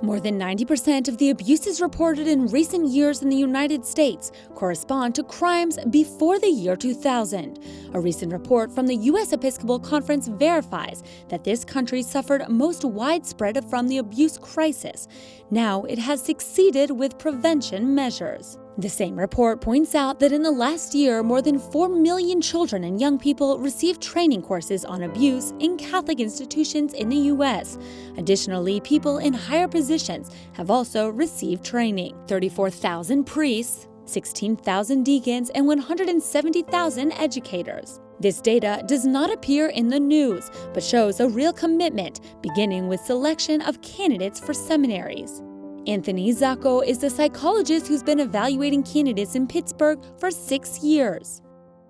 More than 90% of the abuses reported in recent years in the United States correspond to crimes before the year 2000. A recent report from the U.S. Episcopal Conference verifies that this country suffered most widespread from the abuse crisis. Now it has succeeded with prevention measures. The same report points out that in the last year, more than 4 million children and young people received training courses on abuse in Catholic institutions in the U.S. Additionally, people in higher positions have also received training. 34,000 priests, 16,000 deacons, and 170,000 educators. This data does not appear in the news, but shows a real commitment, beginning with selection of candidates for seminaries. Anthony Zacco is the psychologist who's been evaluating candidates in Pittsburgh for 6 years.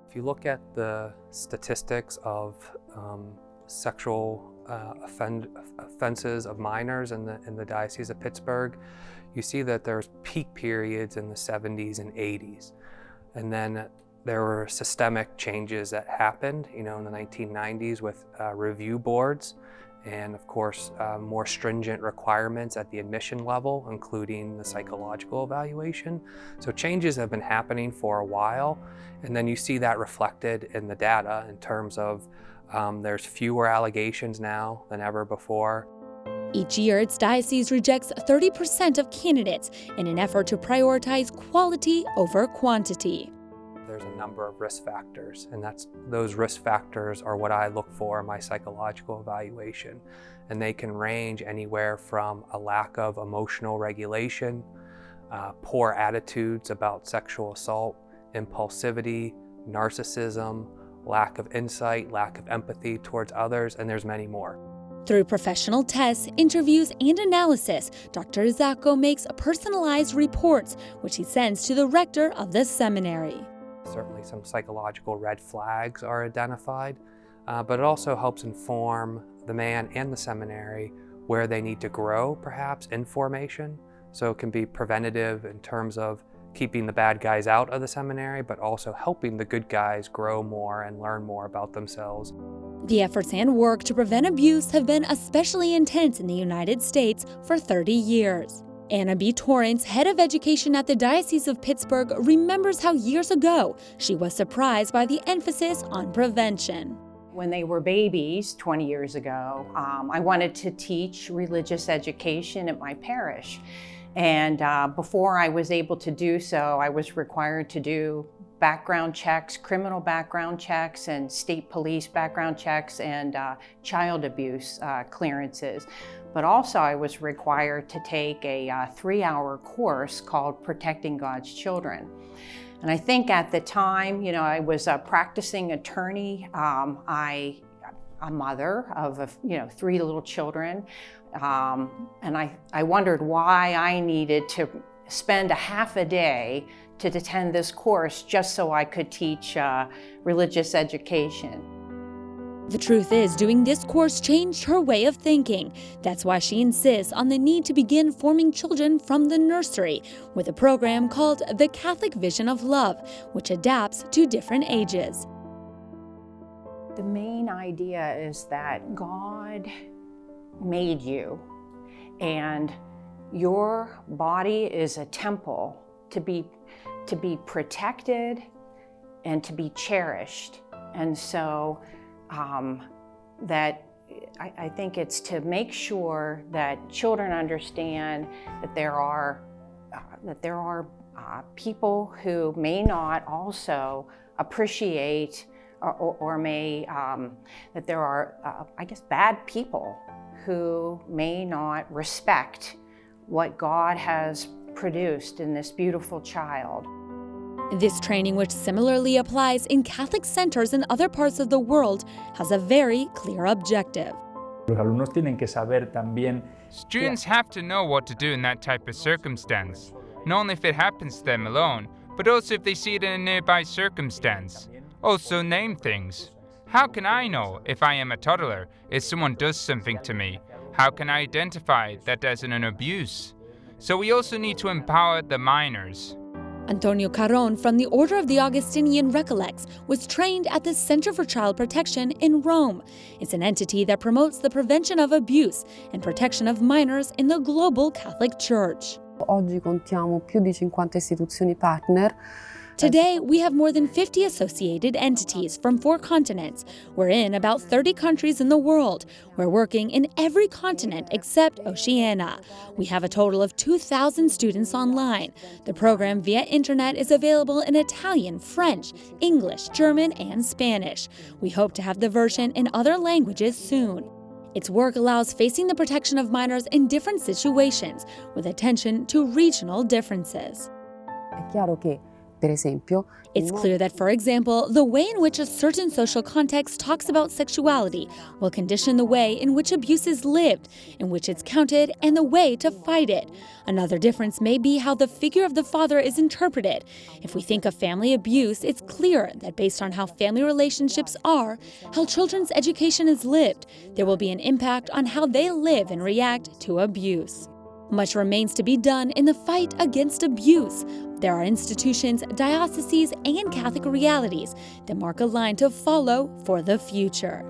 If you look at the statistics of sexual offenses of minors in the Diocese of Pittsburgh, you see that there's peak periods in the 70s and 80s. And then there were systemic changes that happened, in the 1990s with review boards. And of course, more stringent requirements at the admission level, including the psychological evaluation. So changes have been happening for a while, and then you see that reflected in the data in terms of there's fewer allegations now than ever before. Each year, its diocese rejects 30% of candidates in an effort to prioritize quality over quantity. There's a number of risk factors, and those risk factors are what I look for in my psychological evaluation. And they can range anywhere from a lack of emotional regulation, poor attitudes about sexual assault, impulsivity, narcissism, lack of insight, lack of empathy towards others, and there's many more. Through professional tests, interviews, and analysis, Dr. Zacco makes personalized reports, which he sends to the rector of the seminary. Certainly some psychological red flags are identified, but it also helps inform the man and the seminary where they need to grow, perhaps, in formation. So it can be preventative in terms of keeping the bad guys out of the seminary, but also helping the good guys grow more and learn more about themselves. The efforts and work to prevent abuse have been especially intense in the United States for 30 years. Anna B. Torrance, head of education at the Diocese of Pittsburgh, remembers how years ago she was surprised by the emphasis on prevention. When they were babies 20 years ago, I wanted to teach religious education at my parish. And before I was able to do so, I was required to do background checks, criminal background checks, and state police background checks, and child abuse clearances. But also I was required to take a 3-hour course called Protecting God's Children. And I think at the time, I was a practicing attorney. A mother of 3 little children. And I wondered why I needed to spend a half a day to attend this course just so I could teach religious education. The truth is, doing this course changed her way of thinking. That's why she insists on the need to begin forming children from the nursery with a program called the Catholic Vision of Love, which adapts to different ages. The main idea is that God made you, and your body is a temple to be protected and to be cherished. And so that I think it's to make sure that children understand that there are people who may not also appreciate or may, that there are, bad people who may not respect what God has produced in this beautiful child. This training, which similarly applies in Catholic centers in other parts of the world, has a very clear objective. Students have to know what to do in that type of circumstance, not only if it happens to them alone, but also if they see it in a nearby circumstance. Also name things. How can I know if I am a toddler if someone does something to me? How can I identify that as an abuse? So we also need to empower the minors. Antonio Caron from the Order of the Augustinian Recollects was trained at the Center for Child Protection in Rome. It's an entity that promotes the prevention of abuse and protection of minors in the global Catholic Church. Oggi contiamo più di 50 istituzioni partner. Today, we have more than 50 associated entities from 4 continents. We're in about 30 countries in the world. We're working in every continent except Oceania. We have a total of 2,000 students online. The program via internet is available in Italian, French, English, German, and Spanish. We hope to have the version in other languages soon. Its work allows facing the protection of minors in different situations, with attention to regional differences. È chiaro che, per esempio, It's clear that, for example, the way in which a certain social context talks about sexuality will condition the way in which abuse is lived, in which it's counted, and the way to fight it. Another difference may be how the figure of the father is interpreted. If we think of family abuse, it's clear that based on how family relationships are, how children's education is lived, there will be an impact on how they live and react to abuse. Much remains to be done in the fight against abuse. There are institutions, dioceses, and Catholic realities that mark a line to follow for the future.